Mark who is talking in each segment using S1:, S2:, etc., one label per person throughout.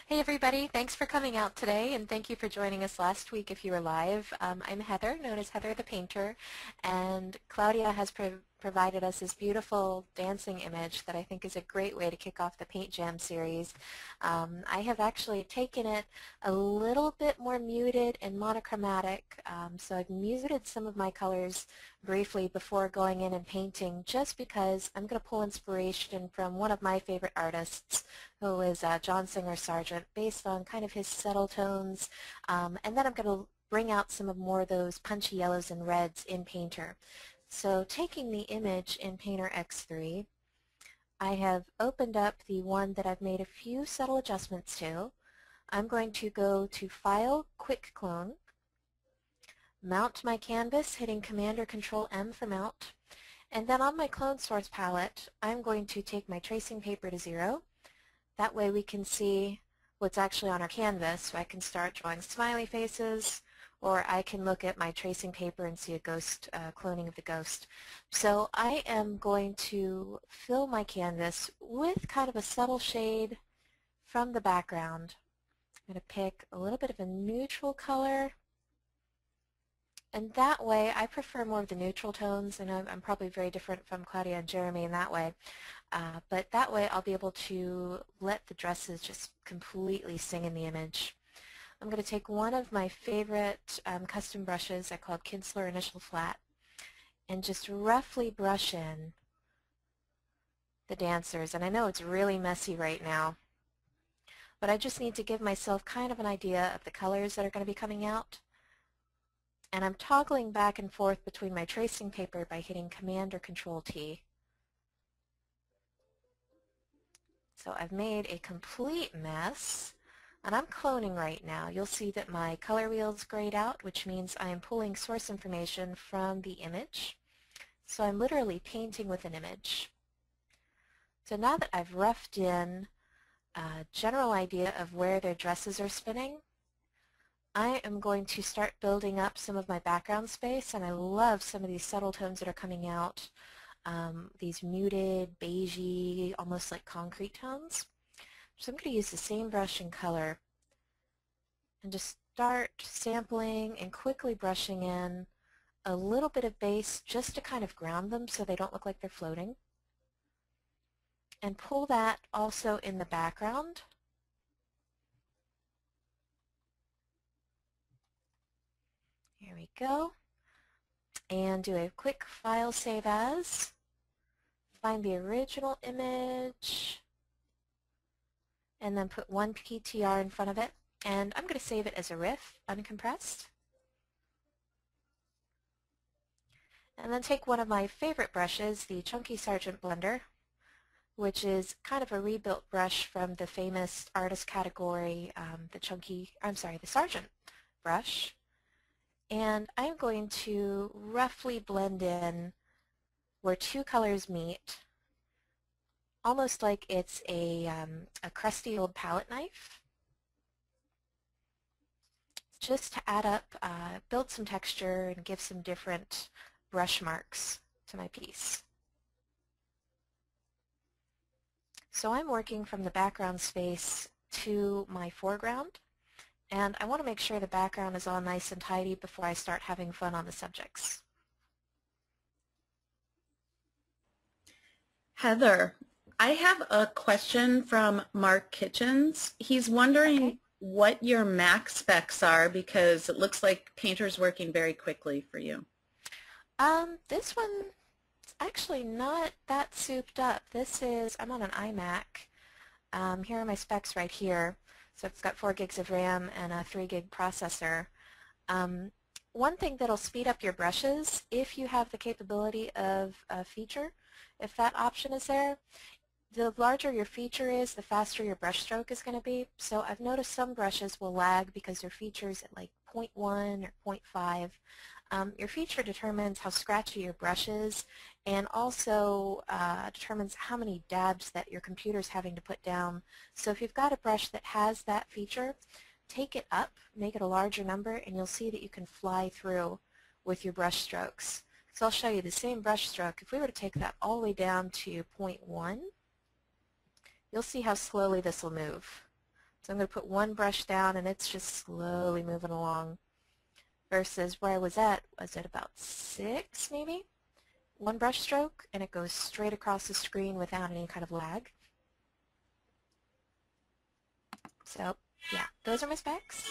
S1: Hey everybody, thanks for coming out today and thank you for joining us last week if you were live. I'm Heather, known as Heather the Painter, and Claudia has provided us this beautiful dancing image that I think is a great way to kick off the Paint Jam series. I have actually taken it a little bit more muted and monochromatic, so I've muted some of my colors briefly before going in and painting just because I'm going to pull inspiration from one of my favorite artists, who is John Singer Sargent, based on kind of his subtle tones, and then I'm going to bring out some of more of those punchy yellows and reds in Painter. So taking the image in Painter X3, I have opened up the one that I've made a few subtle adjustments to. I'm going to go to File, Quick Clone, mount my canvas, hitting Command or Control M for mount, and then on my clone source palette, I'm going to take my tracing paper to 0. That way we can see what's actually on our canvas, so I can start drawing smiley faces, or I can look at my tracing paper and see a ghost, cloning of the ghost. So I am going to fill my canvas with kind of a subtle shade from the background. I'm going to pick a little bit of a neutral color, and that way I prefer more of the neutral tones, and I'm probably very different from Claudia and Jeremy in that way. But that way I'll be able to let the dresses just completely sing in the image. I'm going to take one of my favorite custom brushes I call Kinsler Initial Flat and just roughly brush in the dancers. And I know it's really messy right now, but I just need to give myself kind of an idea of the colors that are going to be coming out. And I'm toggling back and forth between my tracing paper by hitting Command or Control T. So I've made a complete mess, and I'm cloning right now. You'll see that my color wheel's grayed out, which means I am pulling source information from the image. So I'm literally painting with an image. So now that I've roughed in a general idea of where their dresses are spinning, I am going to start building up some of my background space, and I love some of these subtle tones that are coming out. These muted, beigey, almost like concrete tones. So I'm going to use the same brush and color and just start sampling and quickly brushing in a little bit of base just to kind of ground them so they don't look like they're floating. And pull that also in the background. Here we go. And do a quick file save as. Find the original image, and then put one PTR in front of it. And I'm going to save it as a riff, uncompressed. And then take one of my favorite brushes, the Chunky Sargent Blender, which is kind of a rebuilt brush from the famous artist category, the Sargent brush. And I'm going to roughly blend in where two colors meet, almost like it's a crusty old palette knife, just to add up, build some texture and give some different brush marks to my piece. So I'm working from the background space to my foreground, and I want to make sure the background is all nice and tidy before I start having fun on the subjects.
S2: Heather, I have a question from Mark Kitchens. He's wondering what your Mac specs are because it looks like Painter's working very quickly for you.
S1: This one's actually not that souped up. I'm on an iMac. Here are my specs right here. So it's got 4 gigs of RAM and a 3 gig processor. One thing that'll speed up your brushes, if you have the capability of a feature, if that option is there, the larger your feature is, the faster your brush stroke is going to be. So I've noticed some brushes will lag because their feature's at like 0.1 or 0.5. Your feature determines how scratchy your brush is, and also determines how many dabs that your computer's having to put down. So if you've got a brush that has that feature, take it up, make it a larger number, and you'll see that you can fly through with your brush strokes. So I'll show you the same brush stroke. If we were to take that all the way down to 0.1, you'll see how slowly this will move. So I'm going to put one brush down and it's just slowly moving along versus where I was at about 6 maybe? One brush stroke and it goes straight across the screen without any kind of lag. So yeah, those are my specs.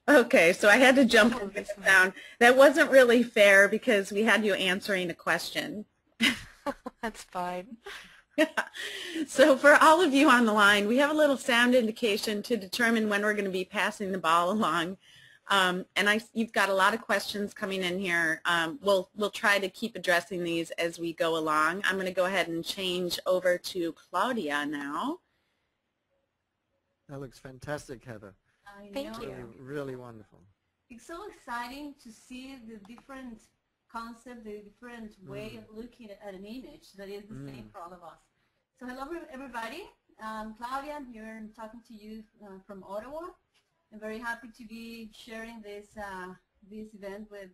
S2: Okay, so I had to jump in with the sound. That wasn't really fair because we had you answering a question.
S1: That's fine.
S2: So for all of you on the line, we have a little sound indication to determine when we're going to be passing the ball along. You've got a lot of questions coming in here. We'll try to keep addressing these as we go along. I'm going to go ahead and change over to Claudia now.
S3: That looks fantastic, Heather.
S1: Thank you.
S3: Really wonderful.
S4: It's so exciting to see the different concept, the different way of looking at an image that is the same for all of us. So hello everybody. Claudia, I'm here and talking to you from Ottawa. I'm very happy to be sharing this event with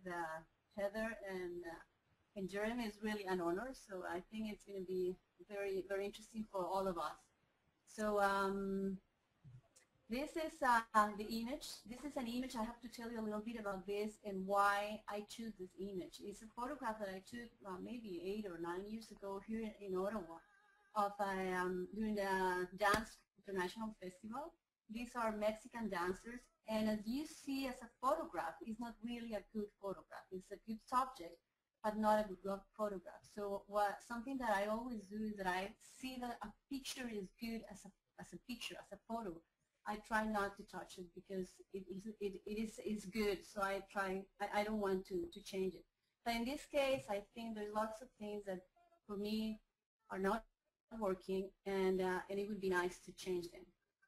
S4: Heather and Jeremy. It's really an honor. So I think it's going to be very, very interesting for all of us. So this is the image. This is an image. I have to tell you a little bit about this and why I choose this image. It's a photograph that I took maybe 8 or 9 years ago here in Ottawa of during the Dance International Festival. These are Mexican dancers, and as you see as a photograph, it's not really a good photograph. It's a good subject, but not a good photograph. So something that I always do is that I see that a picture is good as a picture, as a photo. I try not to touch it because it's good, so I don't want to change it. But in this case, I think there's lots of things that for me are not working, and it would be nice to change them.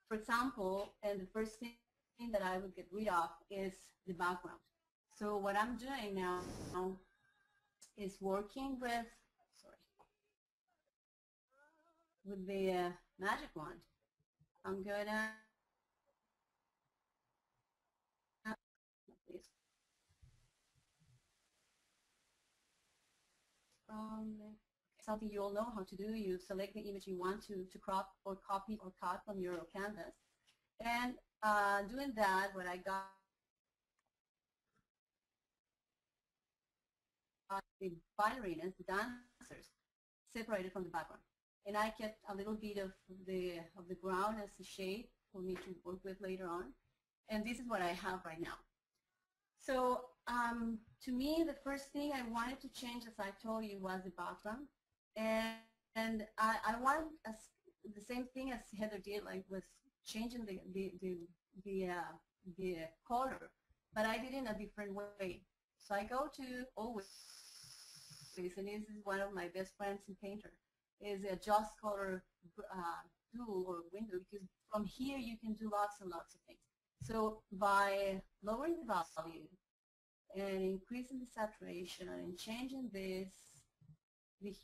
S4: For example, and the first thing that I would get rid of is the background. So what I'm doing now is working with the magic wand. I'm gonna something you all know how to do. You select the image you want to crop or copy or cut from your canvas. And doing that, what I got the ballerinas, the dancers, separated from the background. And I kept a little bit of the ground as a shade for me to work with later on. And this is what I have right now. So to me, the first thing I wanted to change, as I told you, was the background. And I want the same thing as Heather did, like was changing the color, but I did it in a different way. So I go to always, and this is one of my best friends in Painter, is a adjust color tool or window, because from here you can do lots and lots of things. So by lowering the value and increasing the saturation and changing the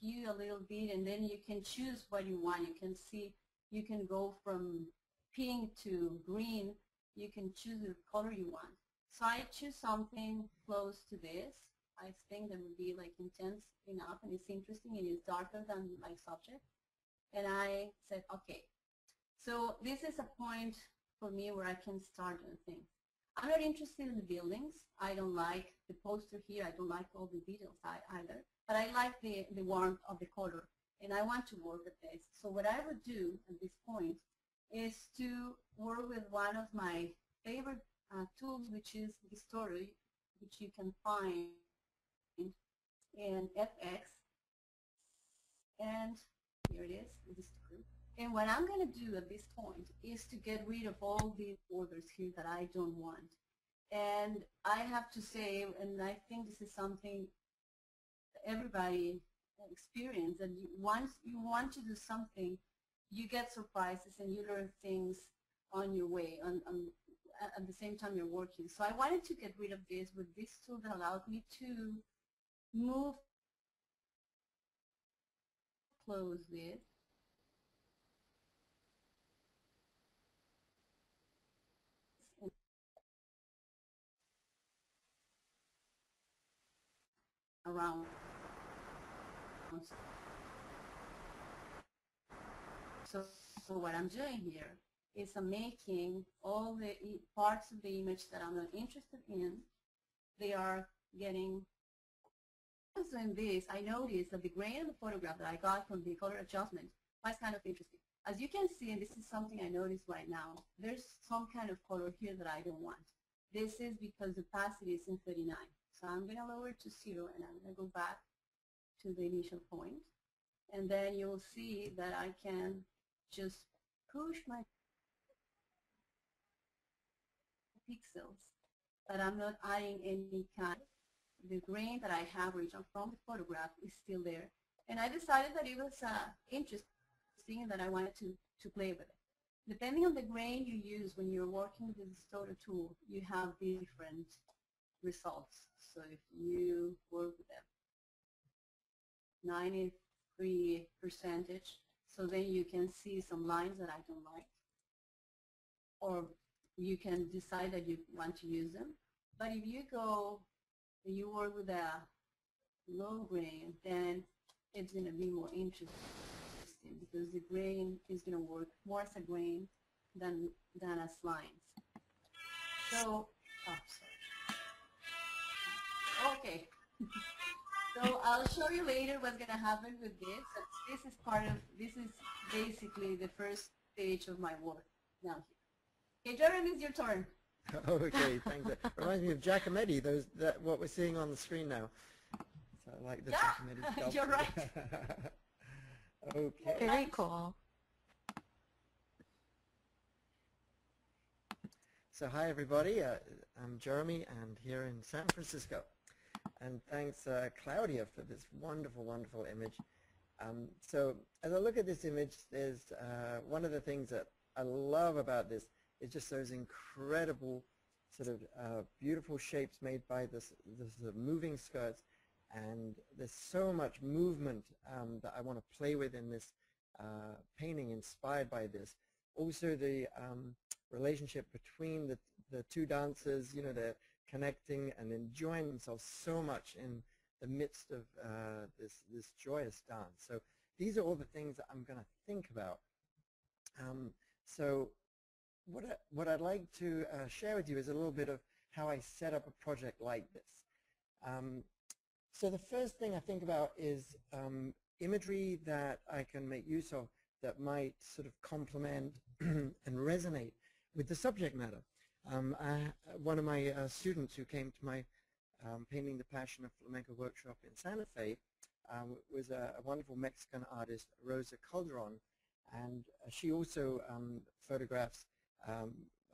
S4: hue a little bit, and then you can choose what you want. You can see, you can go from pink to green. You can choose the color you want. So I choose something close to this. I think that would be like intense enough, and it's interesting, and it's darker than my subject. And I said, okay. So this is a point for me where I can start doing things. I'm not interested in the buildings. I don't like the poster here. I don't like all the details either. But I like the warmth of the color, and I want to work with this. So what I would do at this point is to work with one of my favorite tools, which is the story, which you can find in FX. And here it is, this group. And what I'm going to do at this point is to get rid of all these borders here that I don't want. And I have to say, and I think this is something everybody experiences, that once you want to do something, you get surprises and you learn things on your way, at the same time you're working. So I wanted to get rid of this with this tool that allowed me to move close this. Around So what I'm doing here is I'm making all the parts of the image that I'm not interested in, they are getting. Also in this, I noticed that the grain of the photograph that I got from the color adjustment was kind of interesting. As you can see, and this is something I noticed right now, there's some kind of color here that I don't want. This is because the opacity is in 39. So I'm going to lower it to 0, and I'm going to go back to the initial point. And then you'll see that I can just push my pixels, but I'm not adding any kind. The grain that I have original from the photograph is still there. And I decided that it was interesting and that I wanted to play with it. Depending on the grain you use when you're working with the distorter tool, you have different results. So if you work with them 93%, so then you can see some lines that I don't like. Or you can decide that you want to use them. But if you go and you work with a low grain, then it's going to be more interesting because the grain is going to work more as a grain than as lines. So, okay. So I'll show you later what's going to happen with this. This is basically the first stage of my work now here. Okay, Jeremy, it's your turn.
S3: Okay, thanks. It reminds me of Giacometti, what we're seeing on the screen now. So I like the Giacometti sculpture.
S4: You're right.
S3: Okay.
S1: Very cool.
S3: So hi everybody, I'm Jeremy and here in San Francisco. And thanks Claudia for this wonderful, wonderful image. So as I look at this image, there's one of the things that I love about this is just those incredible sort of beautiful shapes made by this moving skirts, and there's so much movement that I want to play with in this painting inspired by this. Also the relationship between the two dancers, you know, they're connecting and enjoying themselves so much in the midst of this joyous dance. So these are all the things that I'm going to think about. So what I'd like to share with you is a little bit of how I set up a project like this. So the first thing I think about is imagery that I can make use of that might sort of complement and resonate with the subject matter. One of my students who came to my Painting the Passion of Flamenco workshop in Santa Fe was a wonderful Mexican artist, Rosa Calderon, and she also photographs,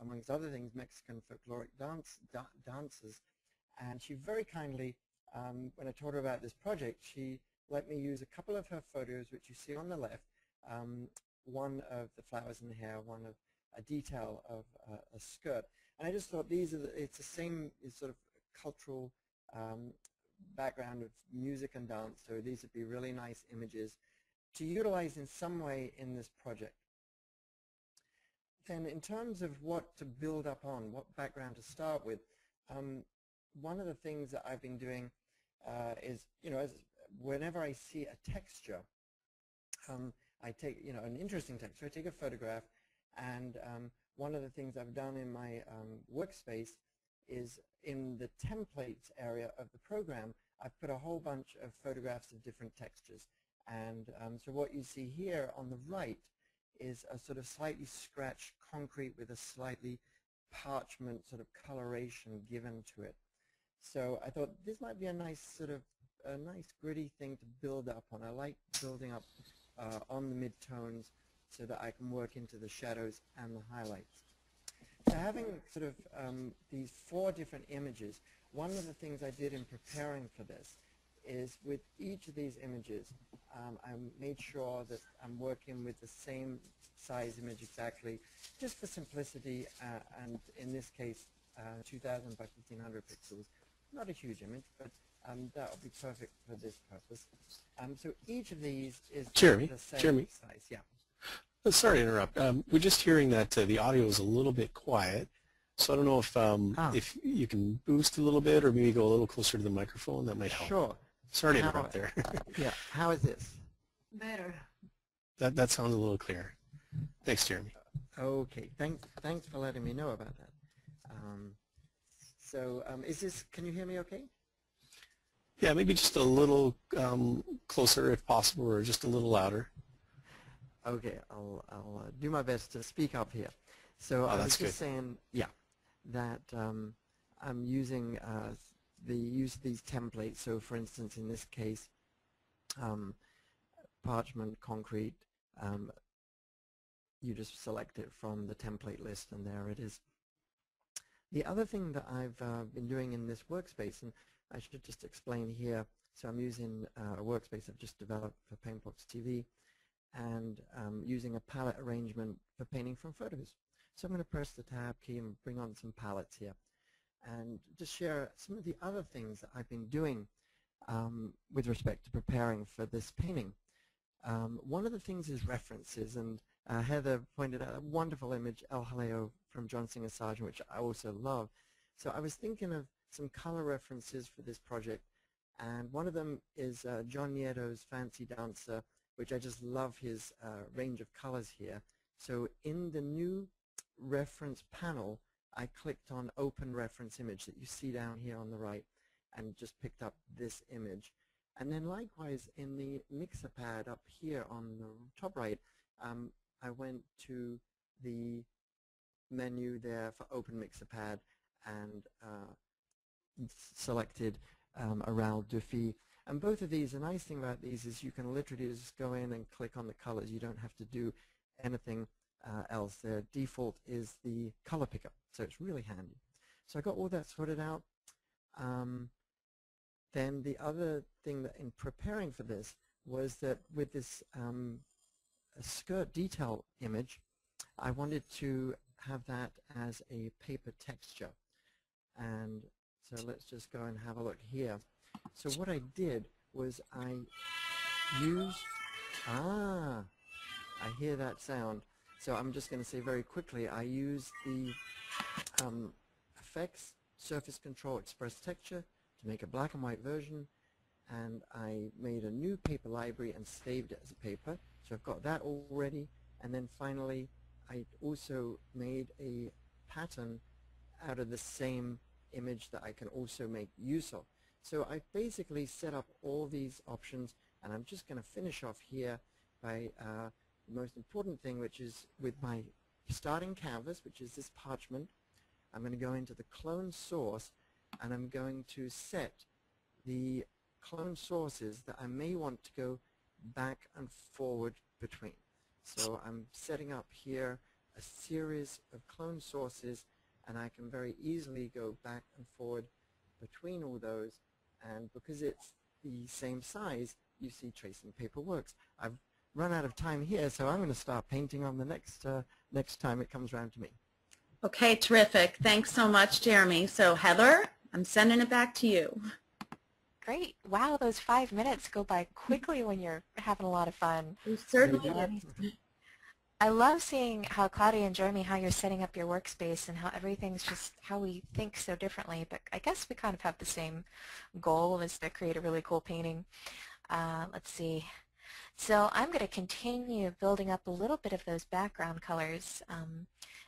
S3: amongst other things, Mexican folkloric dances. And she very kindly, when I told her about this project, she let me use a couple of her photos, which you see on the left, one of the flowers in the hair, one of a detail of a skirt. And I just thought it's the same sort of cultural background of music and dance, so these would be really nice images to utilize in some way in this project. Then in terms of what to build up on, what background to start with, one of the things that I've been doing is, you know, whenever I see a texture, I take, you know, an interesting texture, I take a photograph, and one of the things I've done in my workspace is in the templates area of the program, I've put a whole bunch of photographs of different textures. And so what you see here on the right is a sort of slightly scratched concrete with a slightly parchment sort of coloration given to it. So I thought this might be a nice sort of a nice gritty thing to build up on. I like building up on the midtones so that I can work into the shadows and the highlights. So having sort of these 4 different images, one of the things I did in preparing for this is with each of these images, I made sure that I'm working with the same size image exactly, just for simplicity, and in this case, 2000 by 1500 pixels. Not a huge image, but that will be perfect for this purpose. So each of these is the same size. Yeah.
S5: Sorry to interrupt. We're just hearing that the audio is a little bit quiet, so I don't know if you can boost a little bit or maybe go a little closer to the microphone. That might help.
S3: Sure.
S5: Sorry to interrupt there.
S3: Yeah, how is this?
S4: Better.
S5: That sounds a little clearer. Thanks, Jeremy.
S3: Okay, thanks for letting me know about that. Is this, can you hear me okay?
S5: Yeah, maybe just a little closer if possible, or just a little louder.
S3: Okay, I'll do my best to speak up here. So I was just saying, yeah, that I'm using these templates. So for instance, in this case, parchment, concrete, you just select it from the template list, and there it is. The other thing that I've been doing in this workspace, and I should just explain here, so I'm using a workspace I've just developed for Paintbox TV, and using a palette arrangement for painting from photos. So I'm going to press the tab key and bring on some palettes here, and just share some of the other things that I've been doing with respect to preparing for this painting. One of the things is references, and Heather pointed out a wonderful image, El Jaleo from John Singer Sargent, which I also love. So I was thinking of some color references for this project, and one of them is John Nieto's Fancy Dancer, which I just love his range of colors here. So in the new reference panel, I clicked on Open Reference Image that you see down here on the right, and just picked up this image. And then likewise in the mixer pad up here on the top right, I went to the menu there for Open Mixer Pad and selected Aral Duffy. And both of these, the nice thing about these is you can literally just go in and click on the colors. You don't have to do anything else. Their default is the color picker, so it's really handy. So I got all that sorted out. Then the other thing that in preparing for this was that with this skirt detail image, I wanted to have that as a paper texture. And so let's just go and have a look here. So what I did was I used, I hear that sound. So I'm just going to say very quickly, I used the Effects, Surface Control, Express Texture to make a black and white version, and I made a new paper library and saved it as a paper. So I've got that already, and then finally I also made a pattern out of the same image that I can also make use of. So I basically set up all these options, and I'm just going to finish off here by the most important thing, which is with my starting canvas, which is this parchment. I'm going to go into the clone source, and I'm going to set the clone sources that I may want to go back and forward between. So I'm setting up here a series of clone sources, and I can very easily go back and forward between all those, and because it's the same size, you see tracing paper works. I've run out of time here, so I'm going to start painting on the next time it comes around to me.
S2: Okay, terrific. Thanks so much, Jeremy. So Heather, I'm sending it back to you.
S1: Great. Wow, those 5 minutes go by quickly when you're having a lot of fun.
S2: We certainly did.
S1: I love seeing how Claudia and Jeremy, how you're setting up your workspace and how everything's just how we think so differently, but I guess we kind of have the same goal, is to create a really cool painting. Let's see. So I'm going to continue building up a little bit of those background colors,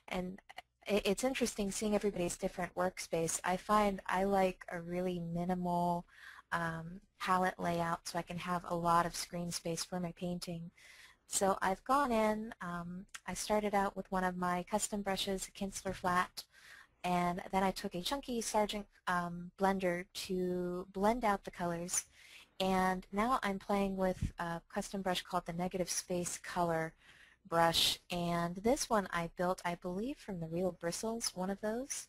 S1: and it's interesting seeing everybody's different workspace. I find I like a really minimal palette layout so I can have a lot of screen space for my painting. So I've gone in, I started out with one of my custom brushes, a Kinsler flat, and then I took a chunky Sargent blender to blend out the colors. And now I'm playing with a custom brush called the Negative Space Color brush, and this one I built, I believe, from the Real Bristles, one of those.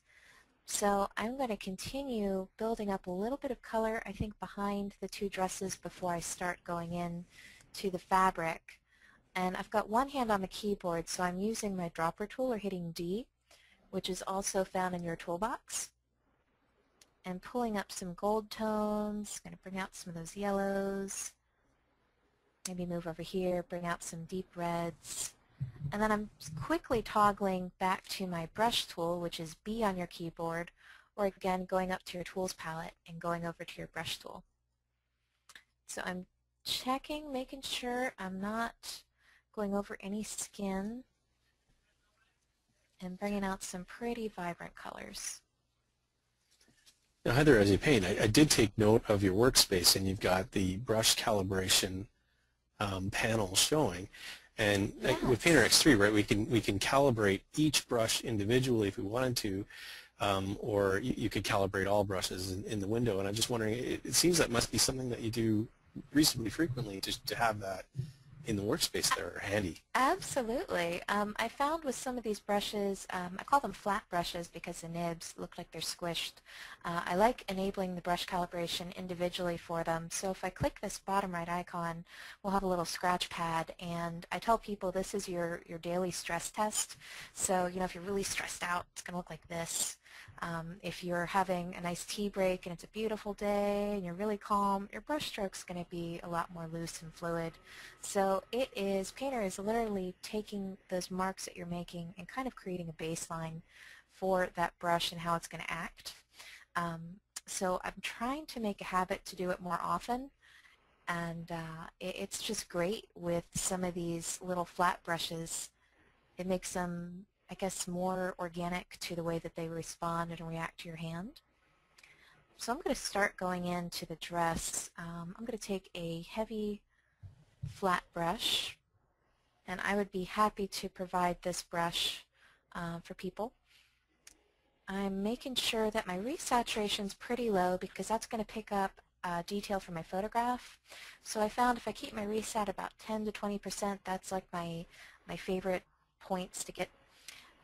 S1: So I'm going to continue building up a little bit of color, I think, behind the two dresses before I start going in to the fabric. And I've got one hand on the keyboard, so I'm using my dropper tool, or hitting D, which is also found in your toolbox, and pulling up some gold tones. Going to bring out some of those yellows, maybe move over here, bring out some deep reds. And then I'm quickly toggling back to my brush tool, which is B on your keyboard, or again going up to your tools palette and going over to your brush tool. So I'm checking, making sure I'm not going over any skin, and bringing out some pretty vibrant colors.
S5: Now, Heather, as you paint, I did take note of your workspace, and you've got the brush calibration panel showing. And
S1: Yes.
S5: with Painter X3, right, we can calibrate each brush individually if we wanted to, or you could calibrate all brushes in the window. And I'm just wondering, it seems that must be something that you do reasonably frequently to have that in the workspace there handy.
S1: Absolutely. I found with some of these brushes, I call them flat brushes because the nibs look like they're squished. I like enabling the brush calibration individually for them. So if I click this bottom right icon, we'll have a little scratch pad, and I tell people this is your daily stress test. So, you know, if you're really stressed out, it's going to look like this. If you're having a nice tea break and it's a beautiful day and you're really calm, your brush stroke's going to be a lot more loose and fluid. So Painter is literally taking those marks that you're making and kind of creating a baseline for that brush and how it's going to act. So I'm trying to make a habit to do it more often, and it's just great with some of these little flat brushes. It makes them, I guess, more organic to the way that they respond and react to your hand. So I'm going to start going into the dress. I'm going to take a heavy flat brush, and I would be happy to provide this brush for people. I'm making sure that my resaturation is pretty low because that's going to pick up detail from my photograph. So I found if I keep my resat about 10 to 20%, that's like my favorite points to get.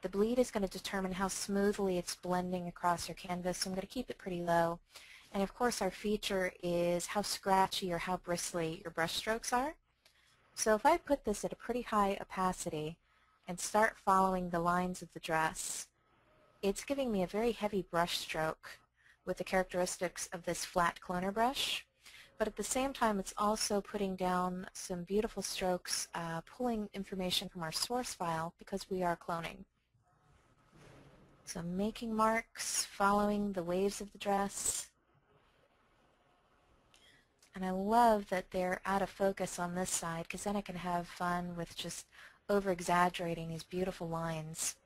S1: The bleed is going to determine how smoothly it's blending across your canvas, so I'm going to keep it pretty low. And of course our feature is how scratchy or how bristly your brush strokes are. So if I put this at a pretty high opacity and start following the lines of the dress, it's giving me a very heavy brush stroke with the characteristics of this flat cloner brush. But at the same time, it's also putting down some beautiful strokes, pulling information from our source file because we are cloning. So I'm making marks, following the waves of the dress. And I love that they're out of focus on this side because then I can have fun with just over-exaggerating these beautiful lines.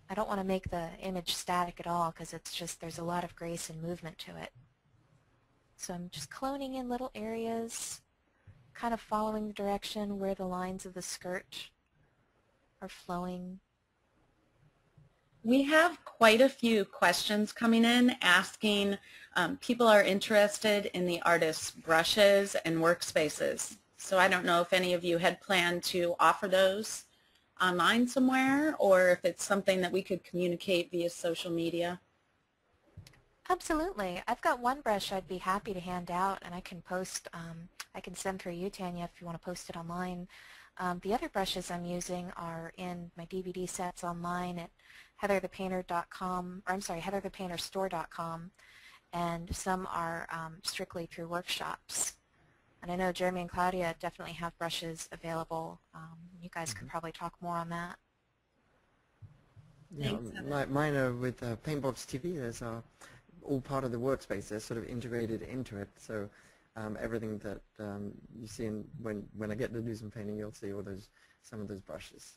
S1: I don't want to make the image static at all because it's just, there's a lot of grace and movement to it. So I'm just cloning in little areas, kind of following the direction where the lines of the skirt are flowing.
S2: We have quite a few questions coming in asking, people are interested in the artist's brushes and workspaces. So I don't know if any of you had planned to offer those online somewhere, or if it's something that we could communicate via social media.
S1: Absolutely. I've got one brush I'd be happy to hand out, and I can post, I can send through you, Tanya, if you want to post it online. The other brushes I'm using are in my DVD sets online at heatherthepainter.com, or I'm sorry, heatherthepainterstore.com, and some are strictly through workshops. And I know Jeremy and Claudia definitely have brushes available. You guys could probably talk more on that.
S3: Yeah, mine are with Paintbox TV. There's all part of the workspace. They're sort of integrated into it. So everything that you see when I get to do some painting, you'll see some of those brushes.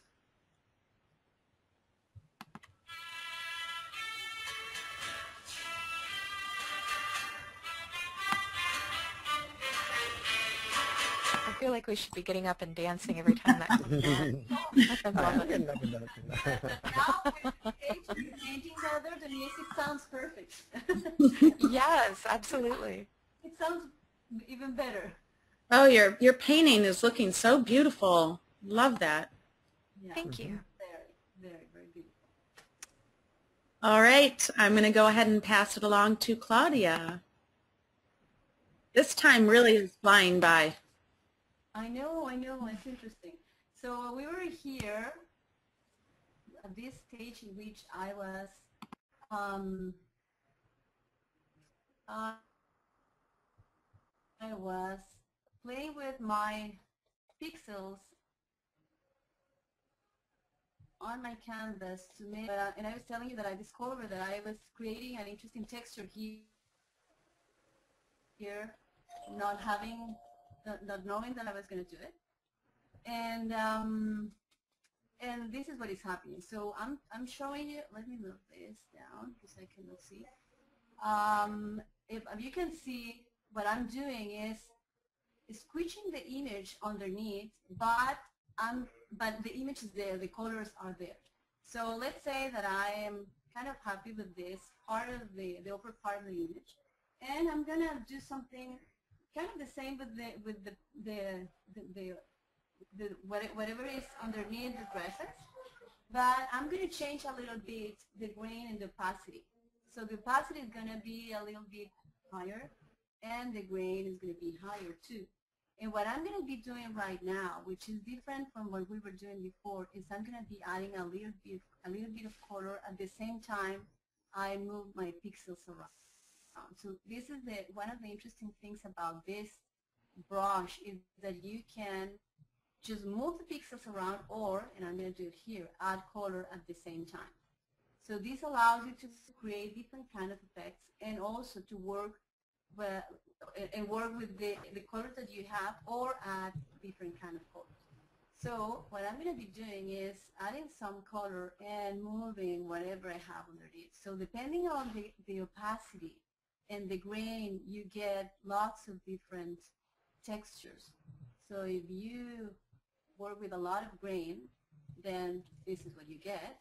S1: I feel like we should be getting up and dancing every time that comes on. I love it.
S4: Now, painting Heather, the music sounds perfect.
S1: Yes, absolutely.
S4: It sounds even better.
S2: Oh, your painting is looking so beautiful. Love that.
S4: Yeah.
S1: Thank you.
S4: Very, very, very beautiful.
S2: All right, I'm going to go ahead and pass it along to Claudia. This time really is flying by.
S4: I know, it's interesting. So we were here at this stage in which I was playing with my pixels on my canvas to make, and I was telling you that I discovered that I was creating an interesting texture here not knowing that I was going to do it. And this is what is happening. So I'm showing you. Let me move this down because I cannot see. If you can see, what I'm doing is squishing the image underneath, but the image is there, the colors are there. So let's say that I am kind of happy with this part of the upper part of the image, and I'm gonna do something kind of the same with whatever is underneath the dresses, but I'm gonna change a little bit the grain and the opacity. So the opacity is gonna be a little bit higher, and the grain is gonna be higher too. And what I'm going to be doing right now, which is different from what we were doing before, is I'm going to be adding a little bit of color at the same time I move my pixels around. So this is one of the interesting things about this brush is that you can just move the pixels around, or, and I'm going to do it here, add color at the same time. So this allows you to create different kind of effects and also to work with the colors that you have, or add different kind of colors. So what I'm going to be doing is adding some color and moving whatever I have underneath. So depending on the opacity and the grain, you get lots of different textures. So if you work with a lot of grain, then this is what you get.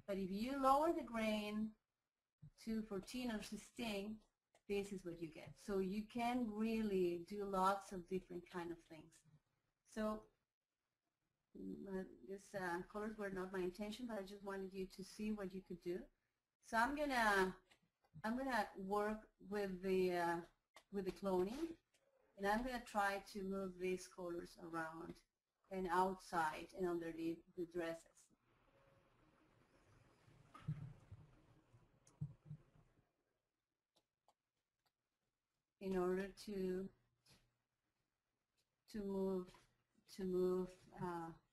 S4: But if you lower the grain to 14 or 16, this is what you get. So you can really do lots of different kind of things. So these colors were not my intention, but I just wanted you to see what you could do. So I'm gonna work with the cloning, and I'm gonna try to move these colors around and outside and underneath the dresses. In order to move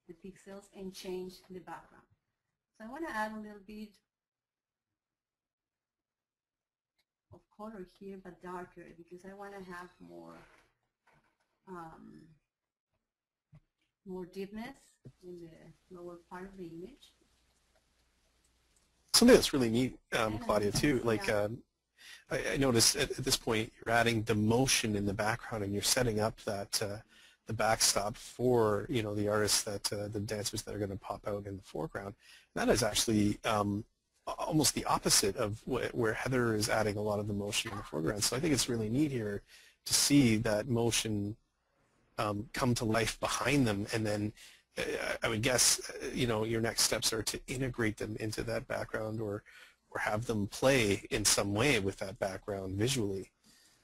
S4: the pixels and change the background. So I want to add a little bit of color here, but darker, because I want to have more deepness in the lower part of the image.
S5: Something that's really neat, Claudia, too, like I noticed at this point you're adding the motion in the background, and you're setting up that the backstop for the artists that the dancers that are going to pop out in the foreground. That is actually almost the opposite of where Heather is adding a lot of the motion in the foreground. So I think it's really neat here to see that motion come to life behind them, and then I would guess your next steps are to integrate them into that background, or have them play in some way with that background visually.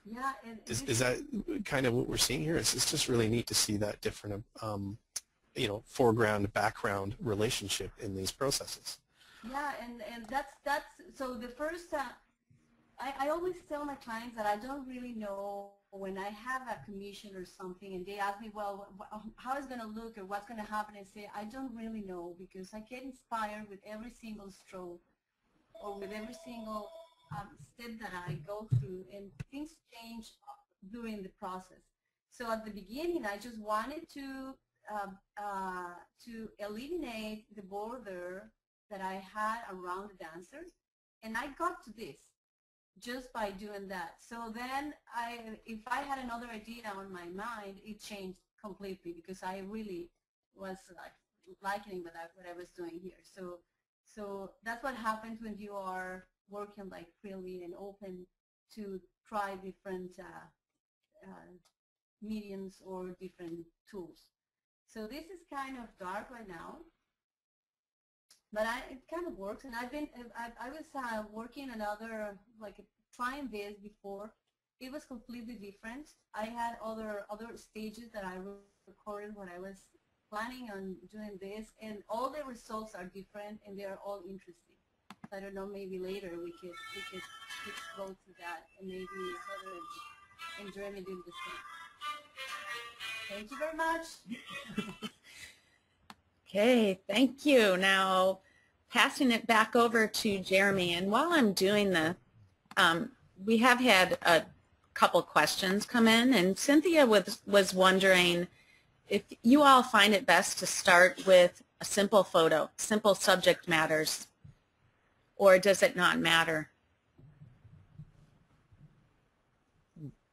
S4: Yeah,
S5: is that kind of what we're seeing here? It's just really neat to see that different, foreground background relationship in these processes.
S4: Yeah, and that's so the first. I always tell my clients that I don't really know when I have a commission or something, and they ask me, well, how it's going to look or what's going to happen. I say I don't really know, because I get inspired with every single stroke, or with every single step that I go through, and things change during the process. So at the beginning, I just wanted to eliminate the border that I had around the dancers, and I got to this just by doing that. So then if I had another idea on my mind, it changed completely, because I really was liking what I was doing here. So that's what happens when you are working like freely and open to try different mediums or different tools. So this is kind of dark right now, but it kind of works. And I was working another, trying this before. It was completely different. I had other stages that I recorded when I was planning on doing this, and all the results are different, and they are all interesting. So I don't know, maybe later we could go through that, and maybe Heather and Jeremy do the same. Thank you very much.
S2: Okay, thank you. Now, passing it back over to Jeremy, and while I'm doing the, we have had a couple questions come in, and Cynthia was wondering if you all find it best to start with a simple photo, simple subject matters, or does it not matter?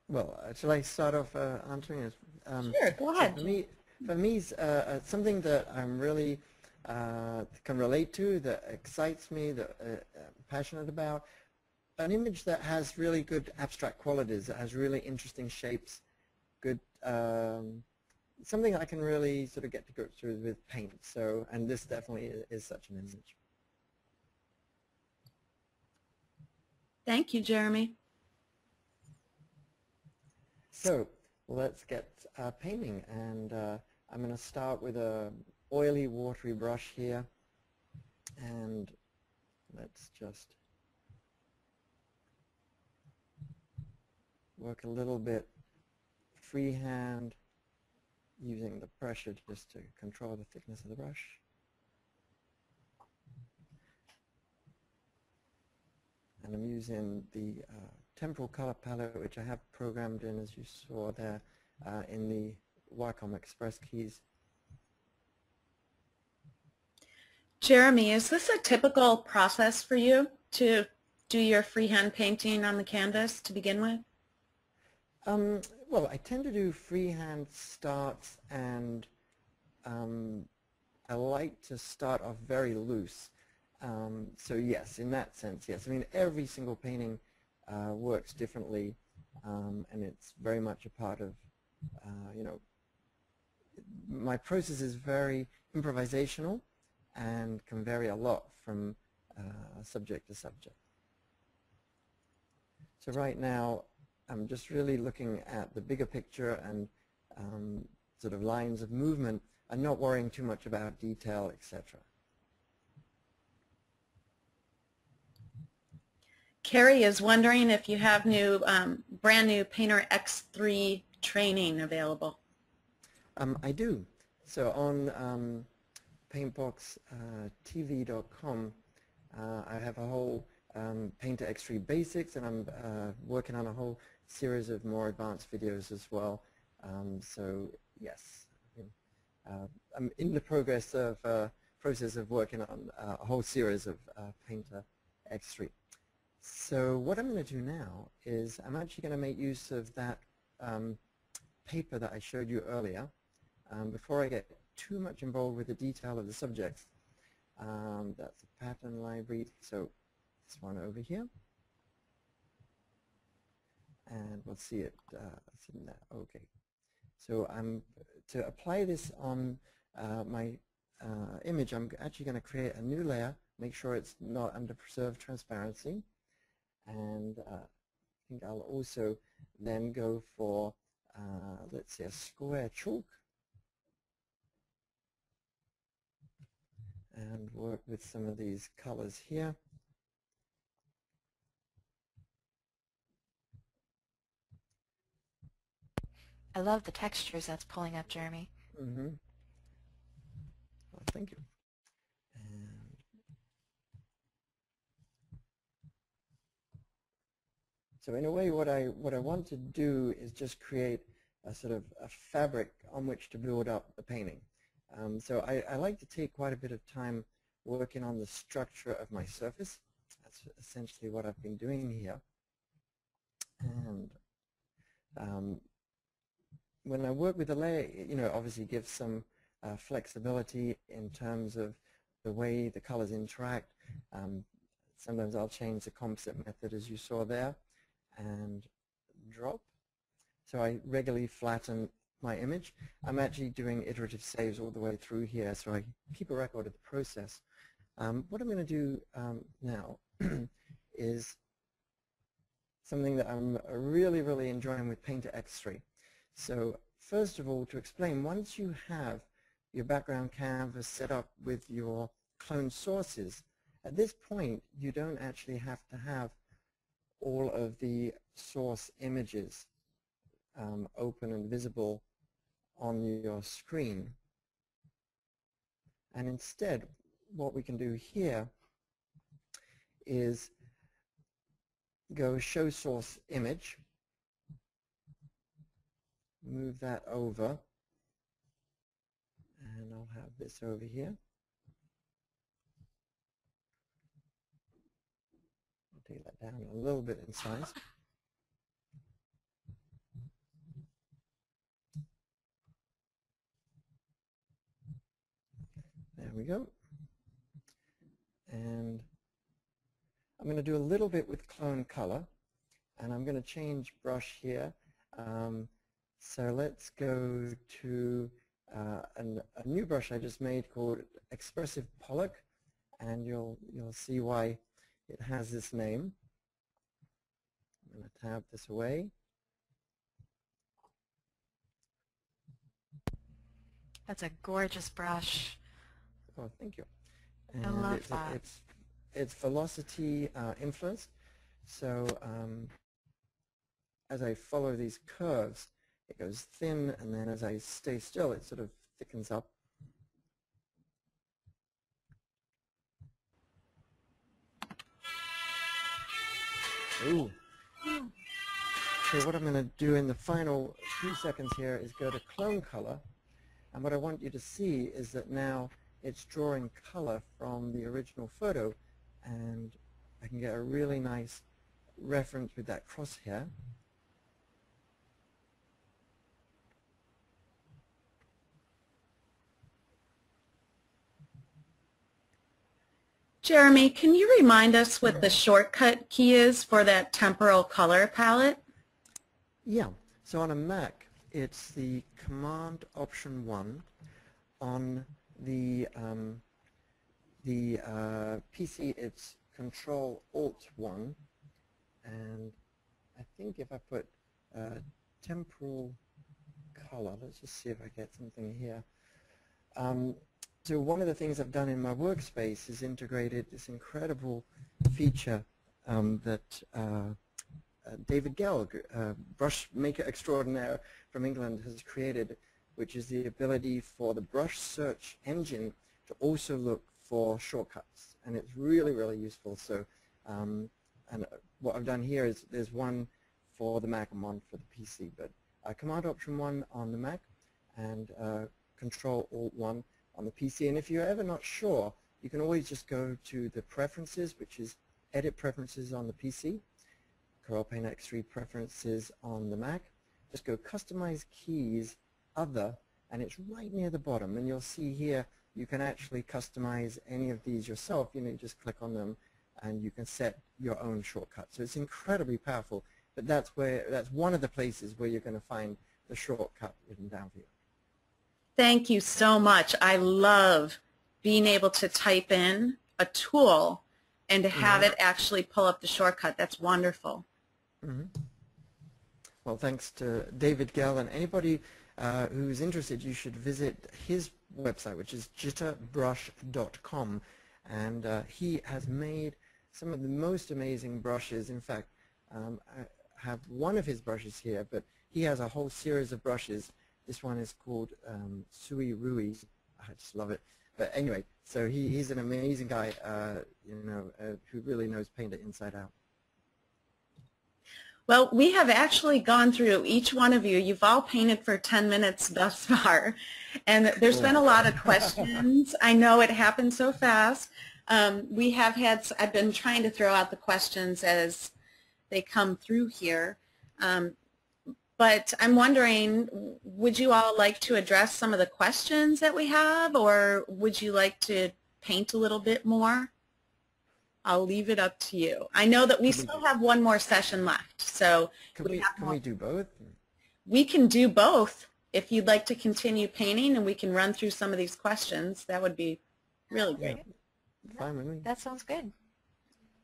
S3: Well, shall I start off answering this?
S2: Sure, go ahead.
S3: So for me, something that I'm really can relate to, that excites me, that I'm passionate about, an image that has really good abstract qualities, that has really interesting shapes, good, something I can really sort of get to grips with paint. So, and this definitely is such an image.
S2: Thank you, Jeremy.
S3: So let's get painting, and I'm going to start with a oily, watery brush here, and let's just work a little bit freehand, using the pressure just to control the thickness of the brush. And I'm using the temporal color palette, which I have programmed in, as you saw there, in the Wacom Express keys.
S2: Jeremy, is this a typical process for you to do your freehand painting on the canvas to begin with?
S3: Well, I tend to do freehand starts, and I like to start off very loose. So yes, in that sense, yes. I mean, every single painting works differently, and it's very much a part of, you know, my process is very improvisational and can vary a lot from subject to subject. So right now, I'm just really looking at the bigger picture and sort of lines of movement, and not worrying too much about detail, etc.
S2: Carrie is wondering if you have new, brand new Painter X3 training available.
S3: I do. So on paintboxtv.com, I have a whole Painter X3 basics, and I'm working on a whole series of more advanced videos as well. So yes, I'm in the process of working on a whole series of Painter X3. So what I'm going to do now is I'm actually going to make use of that paper that I showed you earlier. Before I get too much involved with the detail of the subjects. That's a pattern library, so this one over here. And we'll see it, okay. So to apply this on my image, I'm actually going to create a new layer, make sure it's not under preserved transparency. And I think I'll also then go for, let's say, a square chalk, and work with some of these colors here.
S1: I love the textures that's pulling up, Jeremy.
S3: Mm-hmm. Well, thank you. And so in a way, what I want to do is just create a sort of a fabric on which to build up the painting. So I like to take quite a bit of time working on the structure of my surface. That's essentially what I've been doing here. And when I work with the layer, you know, obviously gives some flexibility in terms of the way the colors interact. Sometimes I'll change the composite method, as you saw there, and drop. So I regularly flatten my image. I'm actually doing iterative saves all the way through here, so I keep a record of the process. What I'm going to do now is something that I'm really, really enjoying with Painter X3. So first of all, to explain, once you have your background canvas set up with your clone sources, at this point you don't actually have to have all of the source images open and visible on your screen. And instead, what we can do here is go show source image, move that over, and I'll have this over here. I'll take that down a little bit in size. There we go. And I'm going to do a little bit with clone color, and I'm going to change brush here. So let's go to a new brush I just made called Expressive Pollock, and you'll see why it has this name. I'm going to tab this away.
S1: That's a gorgeous brush.
S3: Oh, thank you.
S1: I
S3: And
S1: love that.
S3: It's velocity influenced. So as I follow these curves, it goes thin, and then as I stay still, it sort of thickens up. Ooh. So what I'm going to do in the final few seconds here is go to clone color, and what I want you to see is that now it's drawing color from the original photo, and I can get a really nice reference with that crosshair.
S2: Jeremy, can you remind us what the shortcut key is for that temporal color palette?
S3: Yeah, so on a Mac, it's the Command Option 1. On the PC, it's Control Alt 1. And I think if I put temporal color, let's just see if I get something here. So one of the things I've done in my workspace is integrated this incredible feature that David Gell, brush maker extraordinaire from England, has created, which is the ability for the brush search engine to also look for shortcuts. And it's really, really useful. So and what I've done here is there's one for the Mac and one for the PC. But Command Option 1 on the Mac and Control Alt 1 on the PC. And if you're ever not sure, you can always just go to the Preferences, which is Edit Preferences on the PC, Corel Paint X3 Preferences on the Mac. Just go Customize Keys, Other, and it's right near the bottom. And you'll see here you can actually customize any of these yourself. You just click on them, and you can set your own shortcut. So it's incredibly powerful. But that's one of the places where you're going to find the shortcut written down for you.
S2: Thank you so much. I love being able to type in a tool and to have it actually pull up the shortcut. That's wonderful.
S3: Well, thanks to David Gell, and anybody who's interested, you should visit his website, which is jitterbrush.com, and he has made some of the most amazing brushes. In fact, I have one of his brushes here, but he has a whole series of brushes. This one is called Sui Rui. I just love it. But anyway, so he's an amazing guy, who really knows Painter inside out.
S2: Well, we have actually gone through each one of you. You've all painted for 10 minutes thus far, and there's been a lot of questions. I know it happened so fast. I've been trying to throw out the questions as they come through here. But I'm wondering, would you all like to address some of the questions that we have, or would you like to paint a little bit more? I'll leave it up to you. I know that we still have one more session left, so
S3: Can we do both?
S2: We can do both. If you'd like to continue painting and we can run through some of these questions, that would be really great.
S3: Yeah, fine with me.
S1: That sounds good.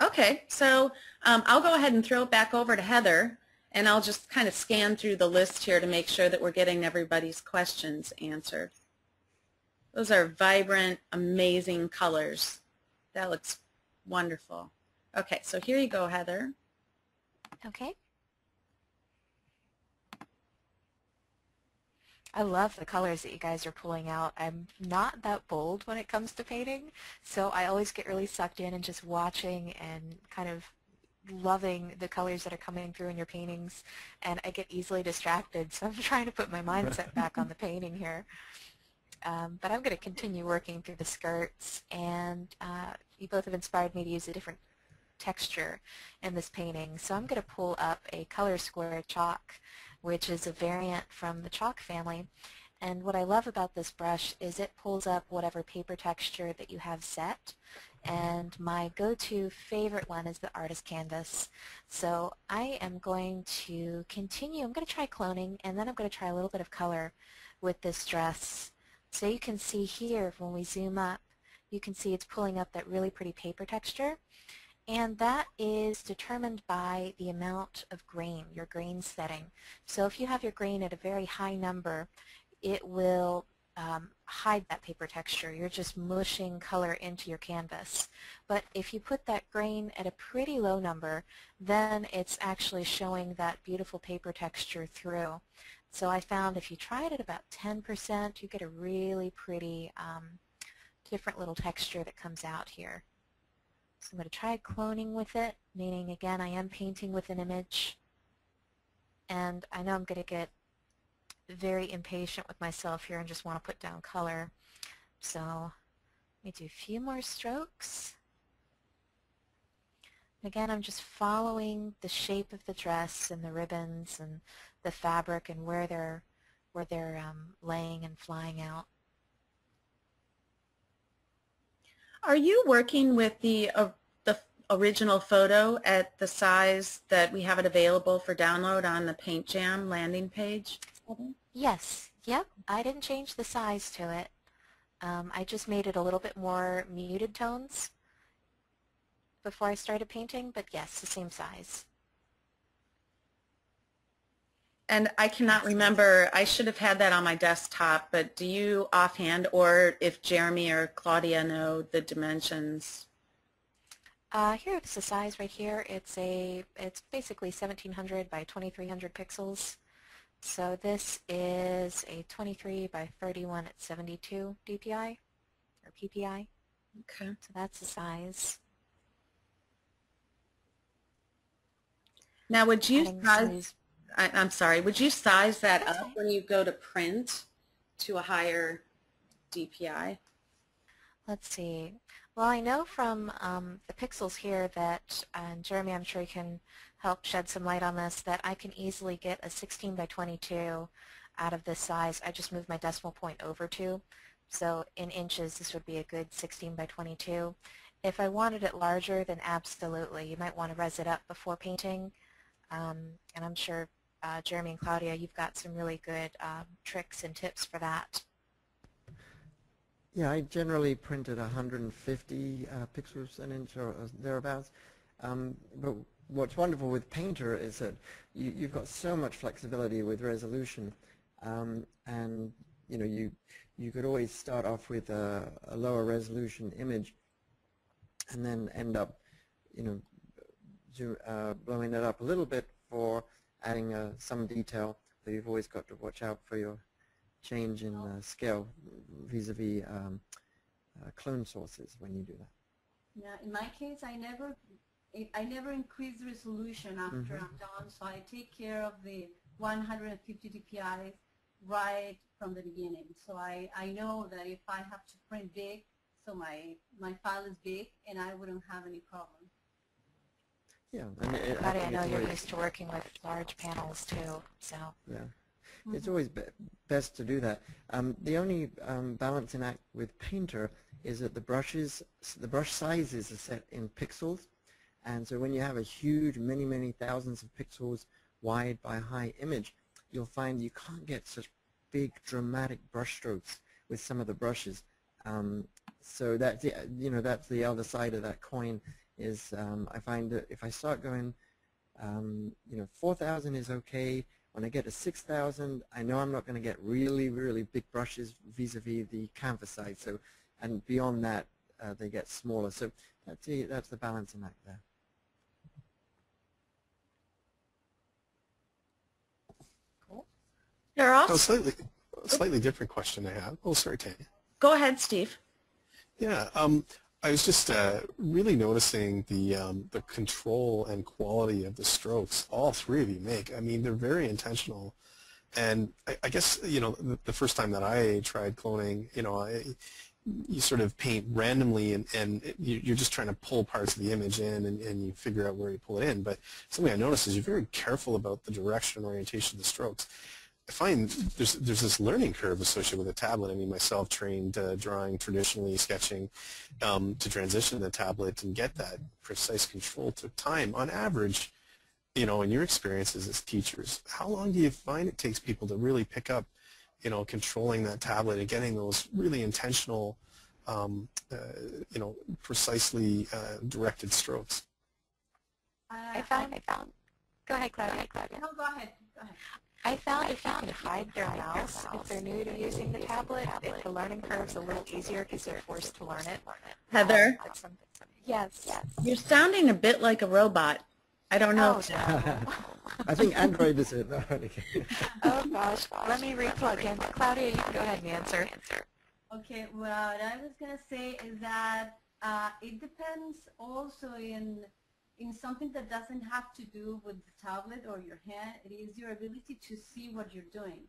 S2: Okay, so I'll go ahead and throw it back over to Heather, and I'll just kind of scan through the list here to make sure that we're getting everybody's questions answered. Those are vibrant, amazing colors. That looks wonderful. Okay, so here you go, Heather.
S1: Okay. I love the colors that you guys are pulling out. I'm not that bold when it comes to painting, so I always get really sucked in and just watching and kind of loving the colors that are coming through in your paintings, and I get easily distracted, so I'm trying to put my mindset back on the painting here. But I'm going to continue working through the skirts, and you both have inspired me to use a different texture in this painting. So I'm going to pull up a color square chalk, which is a variant from the chalk family. And what I love about this brush is it pulls up whatever paper texture that you have set. And my go-to favorite one is the artist canvas. So I am going to continue. I'm going to try cloning, and then I'm going to try a little bit of color with this dress. So you can see here, when we zoom up, you can see it's pulling up that really pretty paper texture. And that is determined by the amount of grain, your grain setting. So if you have your grain at a very high number, it will hide that paper texture. You're just mushing color into your canvas. But if you put that grain at a pretty low number, then it's actually showing that beautiful paper texture through. So I found if you try it at about 10%, you get a really pretty different little texture that comes out here. So I'm going to try cloning with it, meaning again I am painting with an image, and I know I'm going to get very impatient with myself here and just want to put down color. So let me do a few more strokes. Again, I'm just following the shape of the dress and the ribbons and the fabric and where they're laying and flying out.
S2: Are you working with the original photo at the size that we have it available for download on the Paint Jam landing page?
S1: Yes. Yep. I didn't change the size to it. I just made it a little bit more muted tones before I started painting, but yes, the same size.
S2: And I cannot remember, I should have had that on my desktop, but do you offhand, or if Jeremy or Claudia know the dimensions?
S1: Here's the size right here. It's basically 1700 by 2300 pixels. So this is a 23 by 31 at 72 DPI or PPI.
S2: Okay.
S1: So that's the size.
S2: Now would you size, I'm sorry, would you size that up when you go to print to a higher DPI?
S1: Let's see. Well, I know from the pixels here that, and Jeremy, I'm sure you can help shed some light on this, that I can easily get a 16 by 22 out of this size. I just moved my decimal point over 2. So in inches, this would be a good 16 by 22. If I wanted it larger, then absolutely. You might want to res it up before painting. And I'm sure, Jeremy and Claudia, you've got some really good tricks and tips for that.
S3: Yeah, I generally print at 150 pixels an inch or thereabouts. But what's wonderful with Painter is that you've got so much flexibility with resolution, and you know you could always start off with a lower resolution image, and then end up blowing it up a little bit for adding some detail. So you've always got to watch out for your change in scale vis-a-vis clone sources when you do that.
S4: Yeah, in my case, I never increase the resolution after I'm done, so I take care of the 150 dpi right from the beginning. So I know that if I have to print big, so my file is big, and I wouldn't have any problem.
S3: Yeah,
S1: I know you're used to working with large panels too, so.
S3: Yeah. It's always best to do that. The only balancing act with Painter is that the brush sizes are set in pixels, and so when you have a huge, many thousands of pixels wide by high image, you'll find you can't get such big, dramatic brush strokes with some of the brushes. So that's that's the other side of that coin. Is I find that if I start going, 4,000 is okay. When I get to 6,000, I know I'm not going to get really big brushes vis-a-vis the canvas size. So, and beyond that, they get smaller. So that's the balancing act there.
S2: Cool. There are also
S5: slightly different question I have. Oh, sorry, Tanya.
S2: Go ahead, Steve.
S5: Yeah. I was just really noticing the control and quality of the strokes all three of you make. I mean, they're very intentional. And I guess, you know, the first time that I tried cloning, you know, you sort of paint randomly and you're just trying to pull parts of the image in and you figure out where you pull it in. But something I noticed is you're very careful about the direction and orientation of the strokes. I find there's this learning curve associated with a tablet. I mean, myself trained drawing traditionally, sketching, to transition to the tablet and get that precise control took time. On average, you know, in your experiences as teachers, how long do you find it takes people to really pick up, you know, controlling that tablet and getting those really intentional, you know, precisely directed strokes?
S1: I found. Go ahead, Claudia.
S4: No, go ahead. Go ahead.
S1: I found if you can hide their mouse, if they're new to using the tablet, the learning curve's a little easier because they're forced to learn it.
S2: Heather?
S1: Yes.
S2: You're sounding a bit like a robot. I don't know.
S1: Oh, no.
S3: I think Android is it.
S1: Oh, gosh. Let me replug in. Claudia, you can go ahead and answer.
S4: Okay, what I was going to say is that it depends also in something that doesn't have to do with the tablet or your hand. It is your ability to see what you're doing.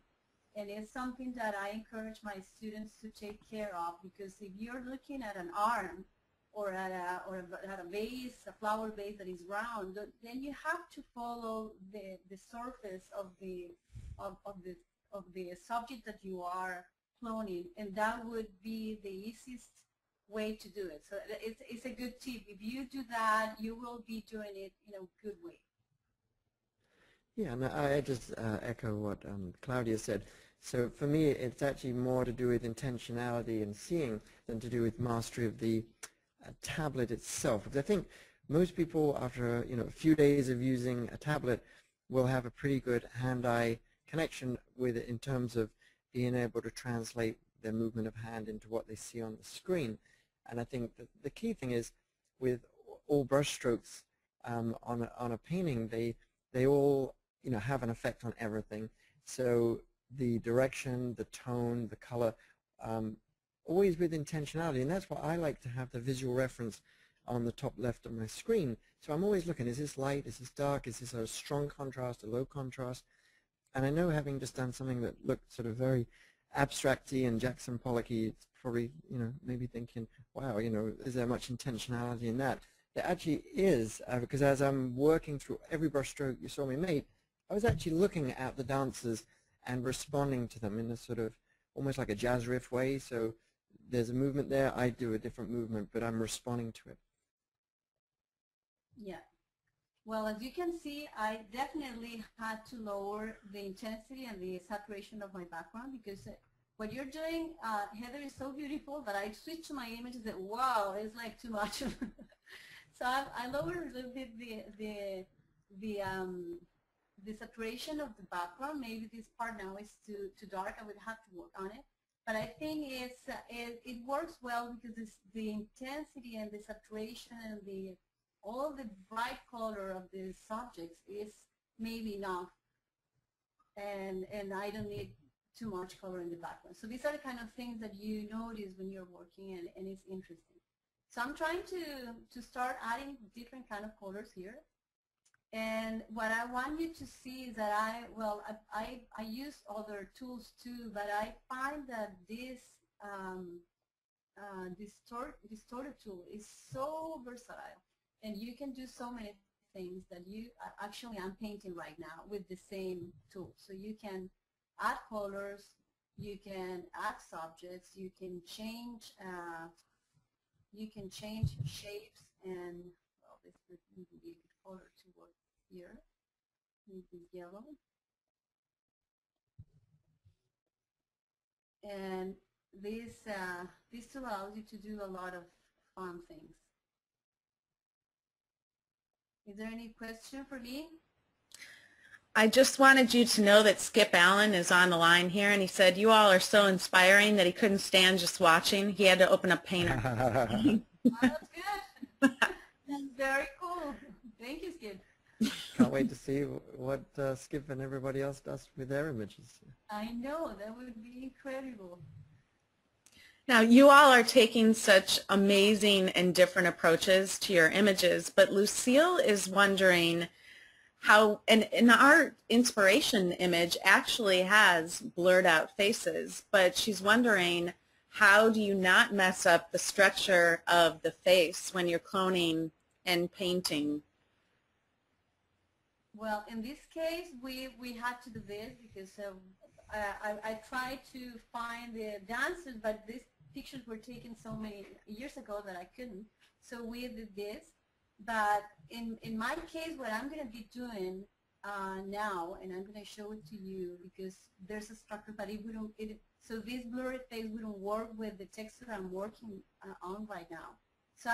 S4: And it's something that I encourage my students to take care of, because if you're looking at an arm or at a vase, a flower vase that is round, then you have to follow the surface of the subject that you are cloning, and that would be the easiest way to do it. So it's a good tip. If you do that, you will be doing it in a good way.
S3: Yeah, and I just echo what Claudia said. So for me, it's actually more to do with intentionality and seeing than to do with mastery of the tablet itself. Because I think most people, after a few days of using a tablet, will have a pretty good hand-eye connection with it in terms of being able to translate their movement of hand into what they see on the screen. And I think that the key thing is, with all brush strokes on a painting, they all have an effect on everything. So the direction, the tone, the color, always with intentionality. And that's what I like to have the visual reference on the top left of my screen. So I'm always looking, is this light, is this dark, is this a strong contrast, a low contrast? And I know, having just done something that looked sort of very abstract-y and Jackson Pollock-y, it's probably, maybe thinking, wow, is there much intentionality in that? There actually is, because as I'm working through every brush stroke you saw me make, I was actually looking at the dancers and responding to them in a sort of almost like a jazz riff way. So there's a movement there, I do a different movement, but I'm responding to it.
S4: Yeah. Well, as you can see, I definitely had to lower the intensity and the saturation of my background, because what you're doing, Heather, is so beautiful that I switched to my image and said, wow, it's like too much. So I lowered a little bit the saturation of the background. Maybe this part now is too dark. I would have to work on it. But I think it works well because it's the intensity and the saturation and all the bright color of the subjects is maybe enough, and I don't need too much color in the background. So these are the kind of things that you notice when you're working, and it's interesting. So I'm trying to start adding different kind of colors here. And what I want you to see is that I use other tools too, but I find that this distorted tool is so versatile, and you can do so many things that actually I'm painting right now with the same tool. So you can add colors, you can add subjects, you can change shapes, and well, this would be a good color to work here. Maybe yellow. And this allows you to do a lot of fun things. Is there any question for me?
S2: I just wanted you to know that Skip Allen is on the line here, and he said you all are so inspiring that he couldn't stand just watching. He had to open up Painter.
S4: Oh, that's good. That's very cool. Thank you, Skip.
S3: Can't wait to see what Skip and everybody else does with their images.
S4: I know, that would be incredible.
S2: Now, you all are taking such amazing and different approaches to your images, but Lucille is wondering how, and our inspiration image actually has blurred out faces, but she's wondering, how do you not mess up the structure of the face when you're cloning and painting?
S4: Well, in this case, we had to do this because I tried to find the dancers, but these pictures were taken so many years ago that I couldn't. So we did this. But in my case, what I'm going to be doing now, and I'm going to show it to you because there's a structure, but it wouldn't. So this blurry face wouldn't work with the texture I'm working on right now. So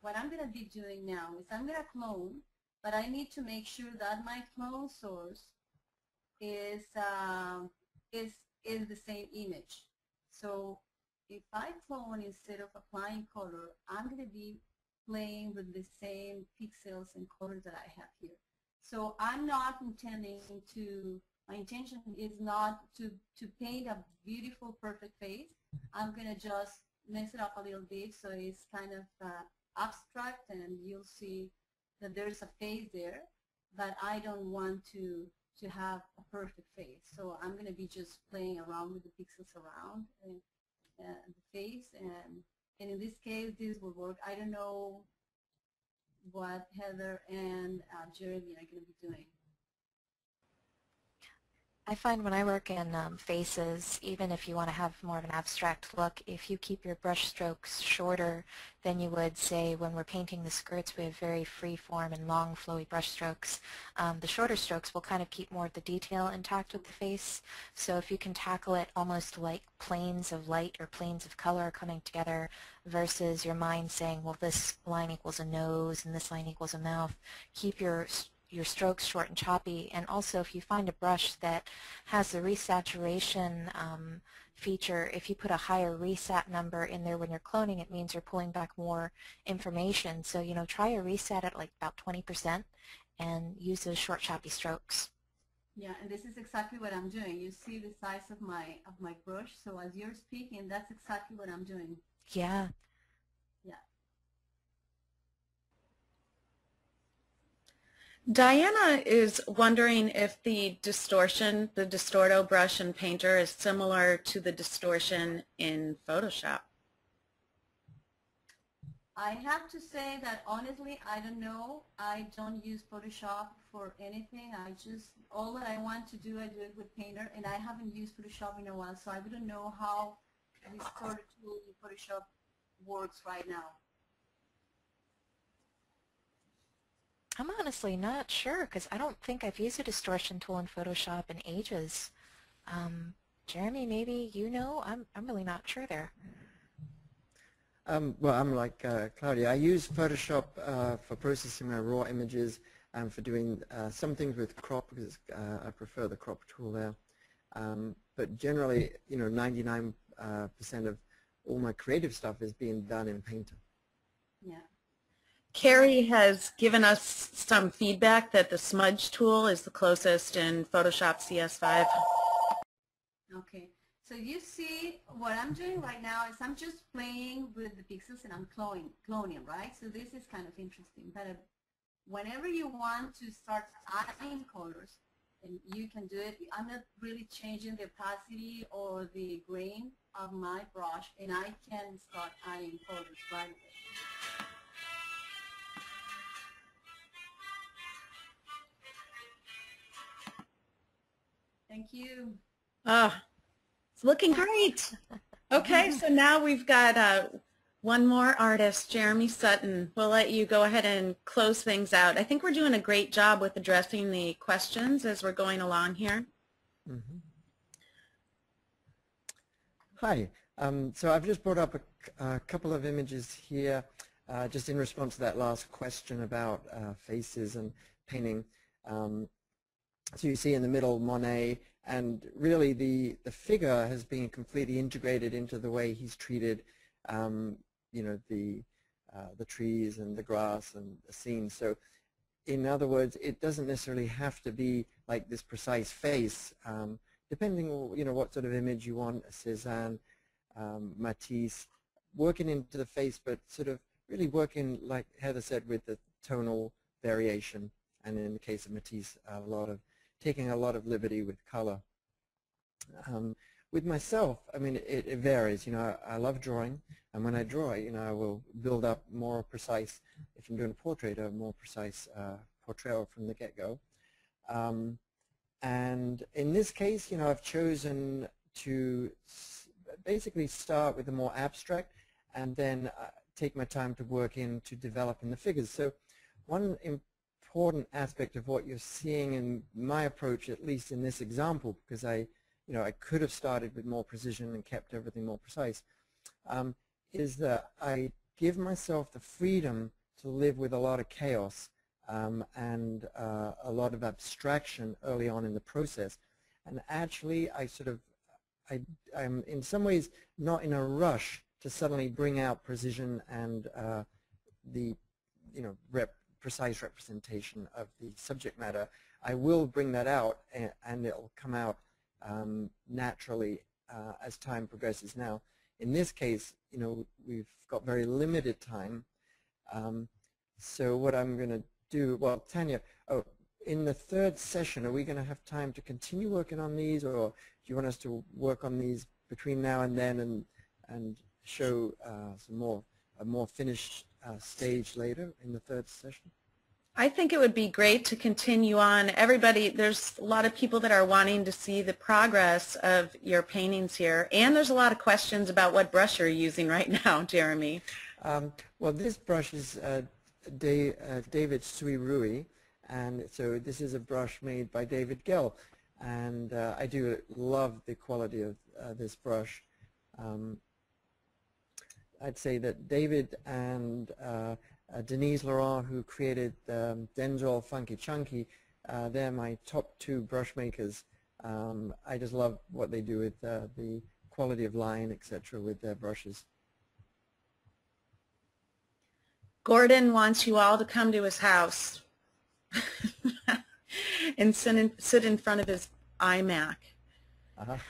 S4: what I'm going to be doing now is I'm going to clone, but I need to make sure that my clone source is the same image. So if I clone instead of applying color, I'm going to be playing with the same pixels and colors that I have here. So I'm not intending to, my intention is not to paint a beautiful, perfect face. I'm going to just mix it up a little bit so it's kind of abstract, and you'll see that there's a face there, but I don't want to have a perfect face. So I'm going to be just playing around with the pixels around the face, and in this case, this will work. I don't know what Heather and Jeremy are going to be doing.
S1: I find when I work in faces, even if you want to have more of an abstract look, if you keep your brush strokes shorter than you would, say, when we're painting the skirts, we have very free form and long, flowy brush strokes. The shorter strokes will kind of keep more of the detail intact with the face. So if you can tackle it almost like planes of light or planes of color coming together versus your mind saying, well, this line equals a nose and this line equals a mouth, keep your strokes short and choppy. And also, if you find a brush that has the resaturation feature, if you put a higher resat number in there when you're cloning, it means you're pulling back more information. So, you know, try a resat at like about 20% and use those short, choppy strokes.
S4: Yeah, and this is exactly what I'm doing. You see the size of my brush. So as you're speaking, that's exactly what I'm doing.
S1: Yeah.
S4: Yeah.
S2: Diana is wondering if the distortion, the Distorto brush in Painter, is similar to the distortion in Photoshop.
S4: I have to say that honestly, I don't know. I don't use Photoshop for anything. All that I want to do, I do it with Painter, and I haven't used Photoshop in a while, so I wouldn't know how this sort of tool in Photoshop works right now.
S1: I'm honestly not sure because I don't think I've used a distortion tool in Photoshop in ages. Jeremy, maybe you know? I'm really not sure there.
S3: Well, I'm like Claudia. I use Photoshop for processing my raw images and for doing some things with crop because I prefer the crop tool there. But generally, you know, 99% of all my creative stuff is being done in Painter.
S4: Yeah.
S2: Carrie has given us some feedback that the smudge tool is the closest in Photoshop CS5.
S4: Okay, so you see what I'm doing right now is I'm just playing with the pixels and I'm cloning, right? So this is kind of interesting. But whenever you want to start adding colors, and you can do it, I'm not really changing the opacity or the grain of my brush, and I can start adding colors right away. Thank you.
S2: It's looking great. Okay, so now we've got one more artist, Jeremy Sutton. We'll let you go ahead and close things out. I think we're doing a great job with addressing the questions as we're going along here.
S3: Mm-hmm. Hi. So I've just brought up a couple of images here just in response to that last question about faces and painting. So you see in the middle Monet, and really the figure has been completely integrated into the way he's treated you know, the trees and the grass and the scene. So in other words, it doesn't necessarily have to be like this precise face. Depending on, you know, what sort of image you want, a Cézanne, Matisse, working into the face, but sort of really working, like Heather said, with the tonal variation, and in the case of Matisse, taking a lot of liberty with color. With myself, I mean, it varies. You know, I love drawing, and when I draw, you know, I will build up more precise. If I'm doing a portrait, a more precise portrayal from the get-go. And in this case, you know, I've chosen to basically start with the more abstract, and then take my time to work into developing the figures. So one important aspect of what you're seeing in my approach, at least in this example, because I could have started with more precision and kept everything more precise, is that I give myself the freedom to live with a lot of chaos and a lot of abstraction early on in the process. And actually, I'm in some ways not in a rush to suddenly bring out precision and the precise representation of the subject matter. I will bring that out, and it'll come out naturally as time progresses. Now, in this case, you know, we've got very limited time. So what I'm going to do, well, Tanya, in the third session, are we going to have time to continue working on these, or do you want us to work on these between now and then and show a more finished stage later in the third session?
S2: I think it would be great to continue on. Everybody, there's a lot of people that are wanting to see the progress of your paintings here, and there's a lot of questions about what brush you're using right now, Jeremy.
S3: Well, this brush is David Sui Rui, and so this is a brush made by David Gell, and I do love the quality of this brush. I'd say that David and Denise Laurent, who created Denzel Funky Chunky, they're my top two brush makers. I just love what they do with the quality of line, etc., with their brushes.
S2: Gordon wants you all to come to his house and sit in front of his iMac.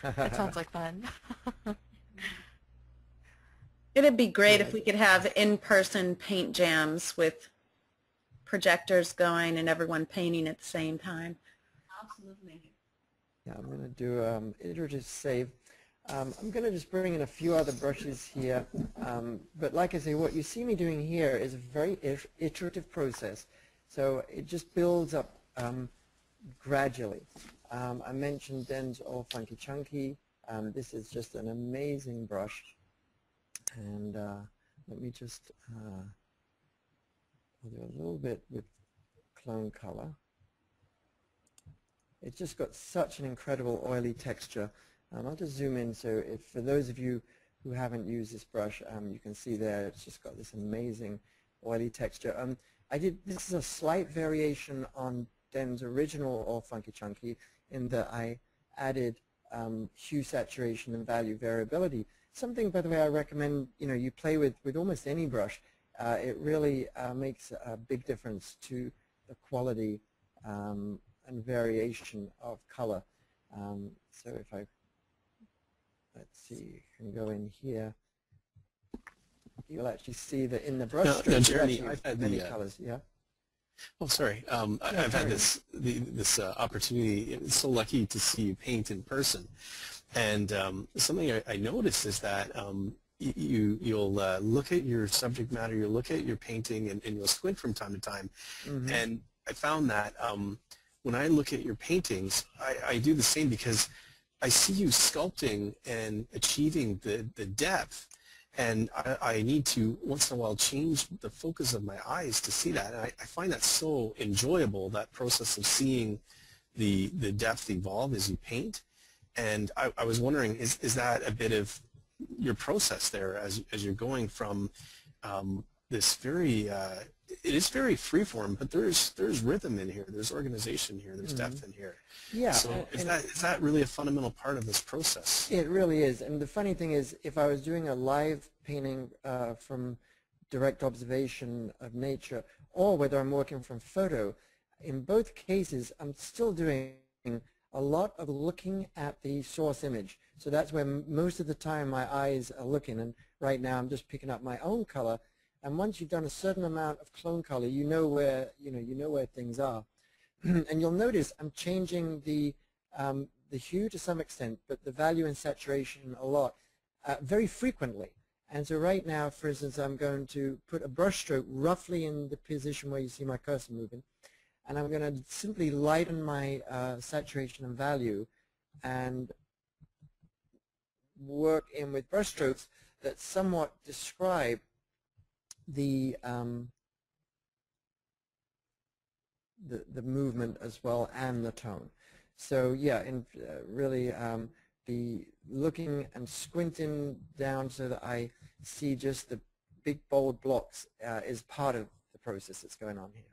S1: That sounds like fun.
S2: It'd be great if we could have in-person paint jams with projectors going and everyone painting at the same time.
S4: Absolutely.
S3: Yeah, I'm going to do iterative save. I'm going to just bring in a few other brushes here, but like I say, what you see me doing here is a very iterative process, so it just builds up gradually. I mentioned Denzel Funky Chunky. This is just an amazing brush. And let me just I'll do a little bit with clone color. It's just got such an incredible oily texture. I'll just zoom in, so for those of you who haven't used this brush, you can see there it's just got this amazing oily texture. This is a slight variation on Den's original All Funky Chunky in that I added hue saturation and value variability. Something, by the way, I recommend you play with almost any brush. It really makes a big difference to the quality and variation of color. So if let's see, can go in here, you'll actually see that in the brush strokes,
S5: Jeremy, I've had
S3: many colors. Yeah.
S5: Oh, sorry. I've had this opportunity. I'm so lucky to see you paint in person. And something I noticed is that you'll look at your subject matter, you'll look at your painting, and you'll squint from time to time. Mm-hmm. And I found that when I look at your paintings, I do the same, because I see you sculpting and achieving the depth. And I need to, once in a while, change the focus of my eyes to see that. And I find that so enjoyable, that process of seeing the depth evolve as you paint. And I was wondering, is that a bit of your process there as you're going from this very, it is very freeform, but there's rhythm in here, there's organization here, there's depth in here.
S3: Yeah.
S5: So is that really a fundamental part of this process?
S3: It really is. And the funny thing is, if I was doing a live painting from direct observation of nature, or whether I'm working from photo, in both cases I'm still doing a lot of looking at the source image. So that's where most of the time my eyes are looking, and right now I'm just picking up my own color. And once you've done a certain amount of clone color, you know where things are. And you'll notice I'm changing the hue to some extent, but the value and saturation a lot, very frequently. And so right now, for instance, I'm going to put a brush stroke roughly in the position where you see my cursor moving. And I'm going to simply lighten my saturation and value and work in with brush strokes that somewhat describe the movement as well and the tone. So yeah, really be looking and squinting down so that I see just the big bold blocks is part of the process that's going on here.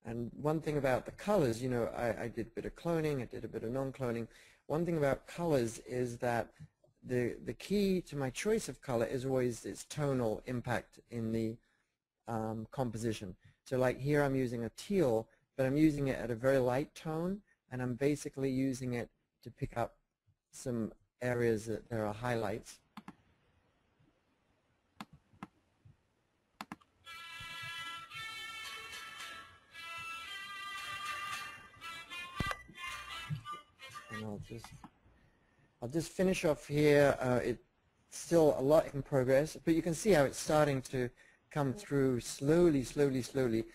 S3: And one thing about the colors, I did a bit of cloning, I did a bit of non-cloning. One thing about colors is that the key to my choice of color is always its tonal impact in the composition. So like here I'm using a teal, but I'm using it at a very light tone, and I'm basically using it to pick up some areas that there are highlights. And I'll just finish off here. It's still a lot in progress, but you can see how it's starting to come through slowly, slowly, slowly.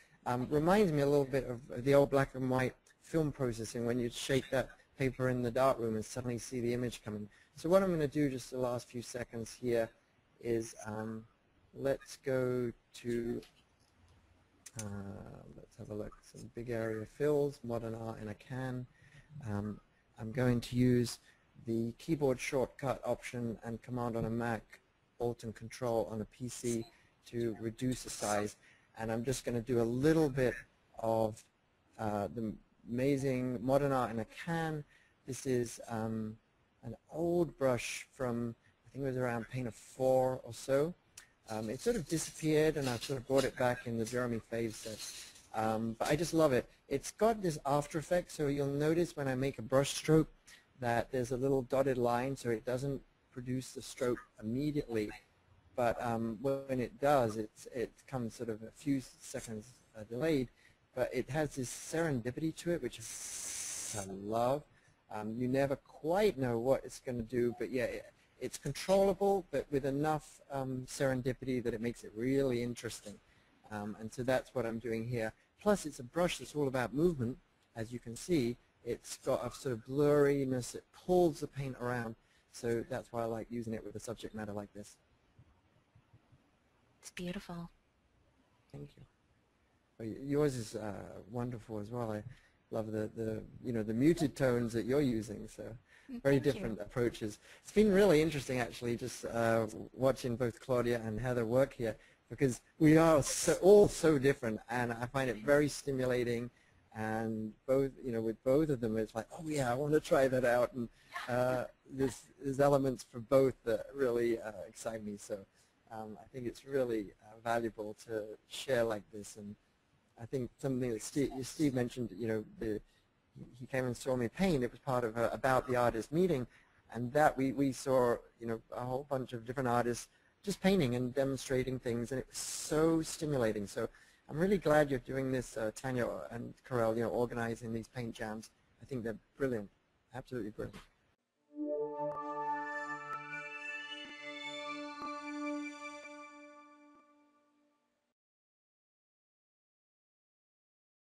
S3: Reminds me a little bit of the old black and white film processing when you'd shake that paper in the darkroom and suddenly see the image coming. So what I'm going to do just the last few seconds here is let's go to, let's have a look, some big area fills, modern art in a can. I'm going to use the keyboard shortcut option and command on a Mac, Alt and Control on a PC to reduce the size. And I'm just going to do a little bit of the amazing modern art in a can. This is an old brush from, I think it was around Paint of 4 or so. It sort of disappeared, and I've sort of brought it back in the Jeremy Faves set. But I just love it. It's got this after effect, so you'll notice when I make a brush stroke that there's a little dotted line, so it doesn't produce the stroke immediately. But when it does, it comes sort of a few seconds delayed. But it has this serendipity to it, which I love. You never quite know what it's going to do, but yeah, it's controllable, but with enough serendipity that it makes it really interesting. And so that's what I'm doing here. Plus, it's a brush that's all about movement. As you can see, it's got a sort of blurriness. It pulls the paint around. So that's why I like using it with a subject matter like this.
S1: It's beautiful.
S3: Thank you. Well, yours is wonderful as well. I love the muted tones that you're using. So very different approaches. It's been really interesting, actually, just watching both Claudia and Heather work here, because we are all so different, and I find it very stimulating. And both, with both of them, it's like, oh yeah, I want to try that out. And there's elements for both that really excite me. So I think it's really valuable to share like this. And I think something that Steve mentioned, he came and saw me paint. It was part of About the Artist meeting, and that we saw, a whole bunch of different artists just painting and demonstrating things, and it was so stimulating. So I'm really glad you're doing this, Tanya and Karel, organizing these paint jams. I think they're brilliant, absolutely brilliant.